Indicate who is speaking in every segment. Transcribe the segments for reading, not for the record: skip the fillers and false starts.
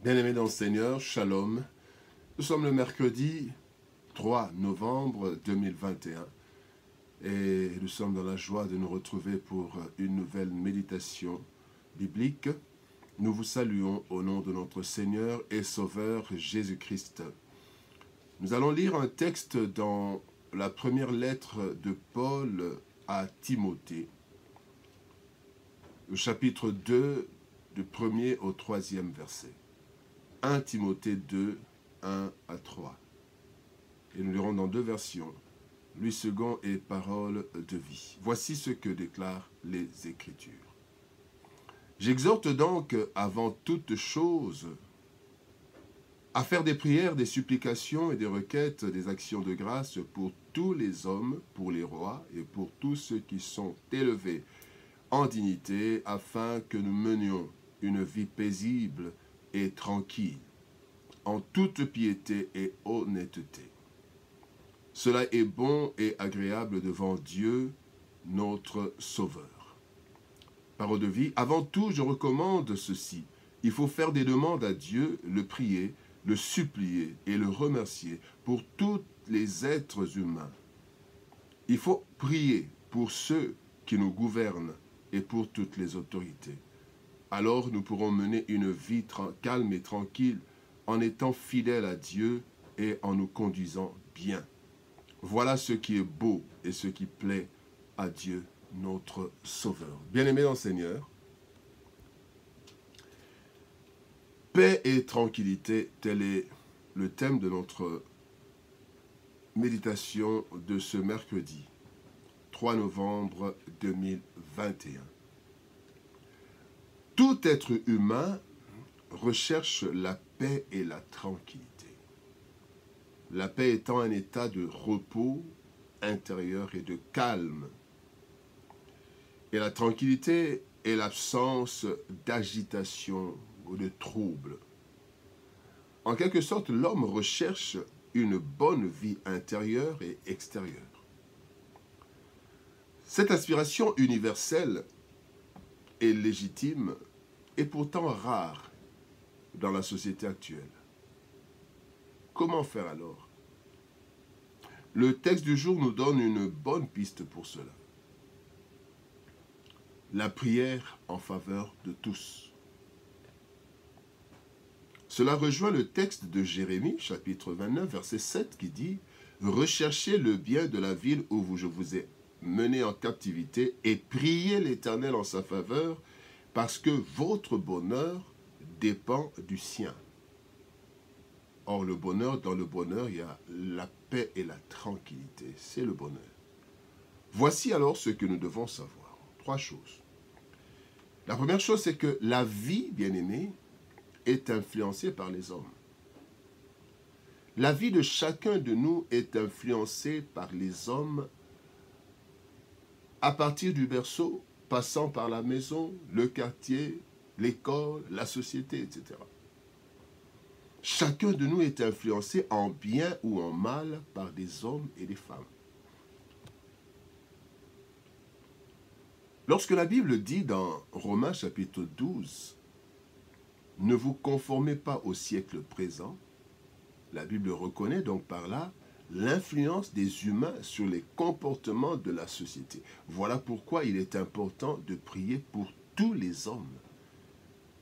Speaker 1: Bien-aimés dans le Seigneur, Shalom. Nous sommes le mercredi 3 novembre 2021 et nous sommes dans la joie de nous retrouver pour une nouvelle méditation biblique. Nous vous saluons au nom de notre Seigneur et Sauveur Jésus-Christ. Nous allons lire un texte dans la première lettre de Paul à Timothée, le chapitre 2, du 1er au 3e verset. 1 Timothée 2, 1 à 3. Et nous lirons dans deux versions, Louis II et Parole de vie. Voici ce que déclarent les Écritures. J'exhorte donc, avant toute chose, à faire des prières, des supplications et des requêtes, des actions de grâce pour tous les hommes, pour les rois et pour tous ceux qui sont élevés en dignité, afin que nous menions une vie paisible et tranquille, en toute piété et honnêteté. Cela est bon et agréable devant Dieu, notre Sauveur. Parole de vie, avant tout, je recommande ceci. Il faut faire des demandes à Dieu, le prier, le supplier et le remercier pour tous les êtres humains. Il faut prier pour ceux qui nous gouvernent et pour toutes les autorités. Alors nous pourrons mener une vie calme et tranquille en étant fidèles à Dieu et en nous conduisant bien. Voilà ce qui est beau et ce qui plaît à Dieu, notre Sauveur. Bien-aimés dans le Seigneur, paix et tranquillité, tel est le thème de notre méditation de ce mercredi, 3 novembre 2021. Tout être humain recherche la paix et la tranquillité. La paix étant un état de repos intérieur et de calme. Et la tranquillité est l'absence d'agitation ou de trouble. En quelque sorte, l'homme recherche une bonne vie intérieure et extérieure. Cette aspiration universelle et légitime est pourtant rare dans la société actuelle. Comment faire alors? Le texte du jour nous donne une bonne piste pour cela. La prière en faveur de tous. Cela rejoint le texte de Jérémie, chapitre 29, verset 7, qui dit « Recherchez le bien de la ville où je vous ai mené en captivité et priez l'Éternel en sa faveur, parce que votre bonheur dépend du sien. » Or, le bonheur, dans le bonheur, il y a la paix et la tranquillité. C'est le bonheur. Voici alors ce que nous devons savoir. Trois choses. La première chose, c'est que la vie, bien-aimée, est influencée par les hommes. La vie de chacun de nous est influencée par les hommes à partir du berceau, passant par la maison, le quartier, l'école, la société, etc. Chacun de nous est influencé en bien ou en mal par des hommes et des femmes. Lorsque la Bible dit dans Romains chapitre 12, « Ne vous conformez pas au siècle présent », la Bible reconnaît donc par là l'influence des humains sur les comportements de la société. Voilà pourquoi il est important de prier pour tous les hommes.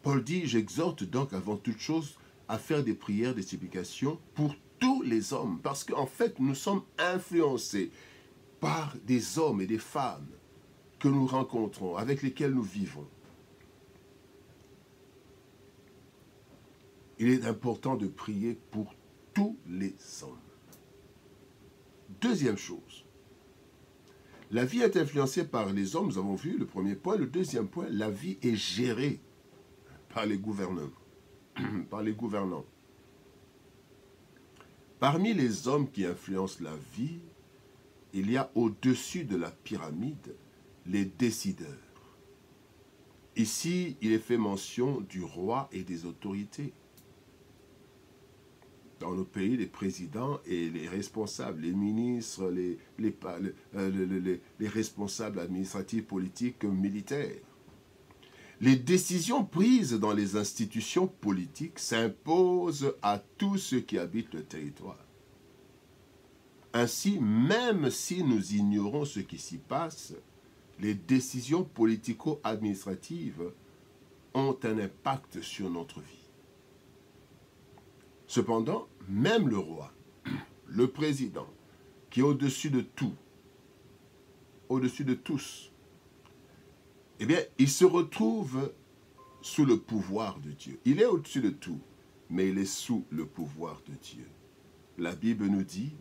Speaker 1: Paul dit, j'exhorte donc avant toute chose à faire des prières, des supplications pour tous les hommes. Parce qu'en fait, nous sommes influencés par des hommes et des femmes que nous rencontrons, avec lesquels nous vivons. Il est important de prier pour tous les hommes. Deuxième chose, la vie est influencée par les hommes, nous avons vu le premier point. Le deuxième point, la vie est gérée par les gouvernants. Parmi les hommes qui influencent la vie, il y a au-dessus de la pyramide les décideurs. Ici, il est fait mention du roi et des autorités. Dans nos pays, les présidents et les responsables, les ministres, les responsables administratifs, politiques, militaires. Les décisions prises dans les institutions politiques s'imposent à tous ceux qui habitent le territoire. Ainsi, même si nous ignorons ce qui s'y passe, les décisions politico-administratives ont un impact sur notre vie. Cependant, même le roi, le président, qui est au-dessus de tout, au-dessus de tous, eh bien, il se retrouve sous le pouvoir de Dieu. Il est au-dessus de tout, mais il est sous le pouvoir de Dieu. La Bible nous dit,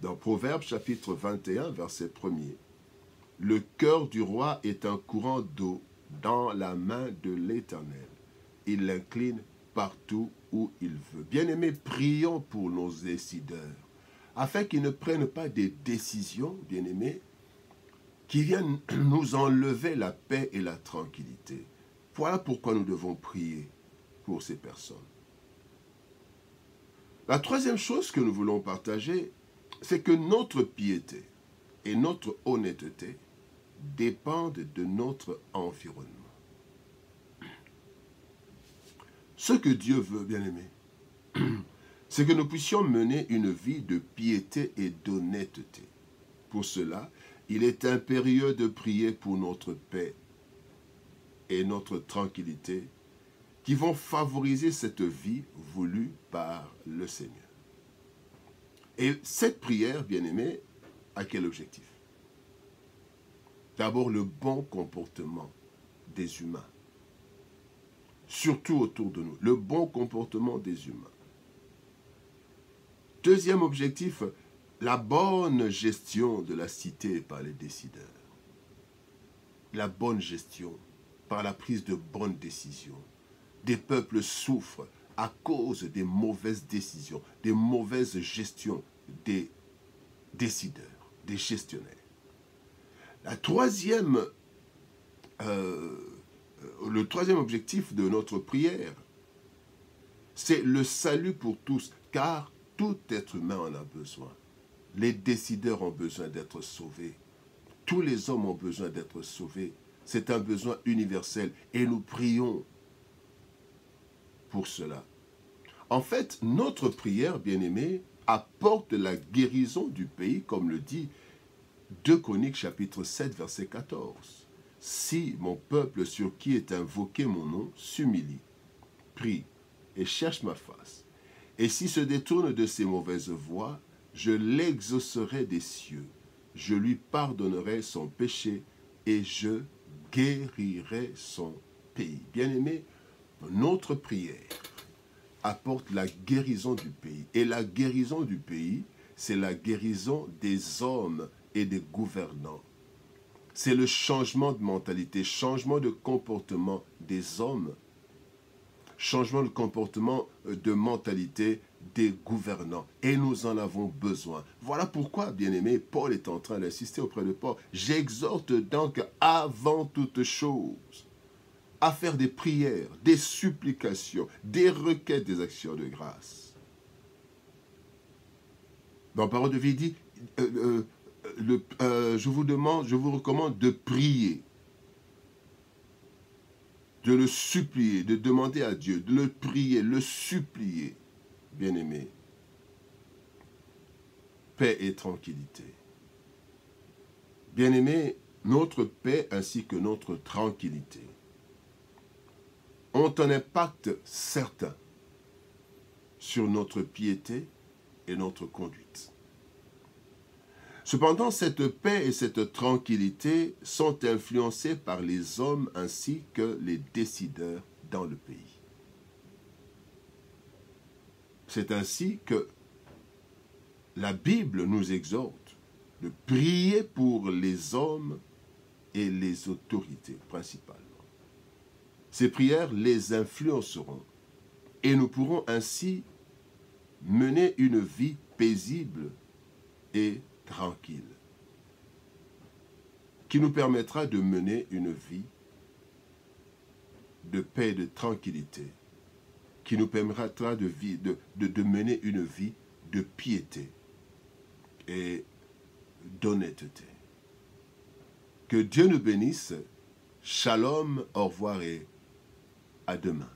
Speaker 1: dans Proverbes chapitre 21, verset 1er, « Le cœur du roi est un courant d'eau dans la main de l'Éternel. Il l'incline partout où il veut. » Bien-aimés, prions pour nos décideurs, afin qu'ils ne prennent pas des décisions, bien-aimés, qui viennent nous enlever la paix et la tranquillité. Voilà pourquoi nous devons prier pour ces personnes. La troisième chose que nous voulons partager, c'est que notre piété et notre honnêteté dépendent de notre environnement. Ce que Dieu veut, bien-aimés, c'est que nous puissions mener une vie de piété et d'honnêteté. Pour cela, il est impérieux de prier pour notre paix et notre tranquillité qui vont favoriser cette vie voulue par le Seigneur. Et cette prière, bien-aimée, a quel objectif? D'abord, le bon comportement des humains. Surtout autour de nous. Le bon comportement des humains. Deuxième objectif, la bonne gestion de la cité par les décideurs. La bonne gestion par la prise de bonnes décisions. Des peuples souffrent à cause des mauvaises décisions, des mauvaises gestions des décideurs, des gestionnaires. Le troisième objectif de notre prière, c'est le salut pour tous, car tout être humain en a besoin. Les décideurs ont besoin d'être sauvés. Tous les hommes ont besoin d'être sauvés. C'est un besoin universel et nous prions pour cela. En fait, notre prière, bien-aimée, apporte la guérison du pays, comme le dit 2 Chroniques chapitre 7, verset 14. « Si mon peuple sur qui est invoqué mon nom s'humilie, prie et cherche ma face, et s'il se détourne de ses mauvaises voies, je l'exaucerai des cieux, je lui pardonnerai son péché et je guérirai son pays. » Bien-aimé, notre prière apporte la guérison du pays. Et la guérison du pays, c'est la guérison des hommes et des gouvernants. C'est le changement de mentalité, changement de comportement des hommes, changement de comportement, de mentalité des gouvernants. Et nous en avons besoin. Voilà pourquoi, bien-aimé, Paul est en train d'insister auprès de Paul. J'exhorte donc avant toute chose à faire des prières, des supplications, des requêtes, des actions de grâce. Dans Parole de vie, il dit, je vous recommande de prier, de le supplier, de demander à Dieu, de le prier, le supplier, bien-aimé. Paix et tranquillité. Bien-aimé, notre paix ainsi que notre tranquillité ont un impact certain sur notre piété et notre conduite. Cependant, cette paix et cette tranquillité sont influencées par les hommes ainsi que les décideurs dans le pays. C'est ainsi que la Bible nous exhorte de prier pour les hommes et les autorités principalement. Ces prières les influenceront et nous pourrons ainsi mener une vie paisible et tranquille, qui nous permettra de mener une vie de paix et de tranquillité, qui nous permettra de mener une vie de piété et d'honnêteté. Que Dieu nous bénisse Shalom, au revoir et à demain.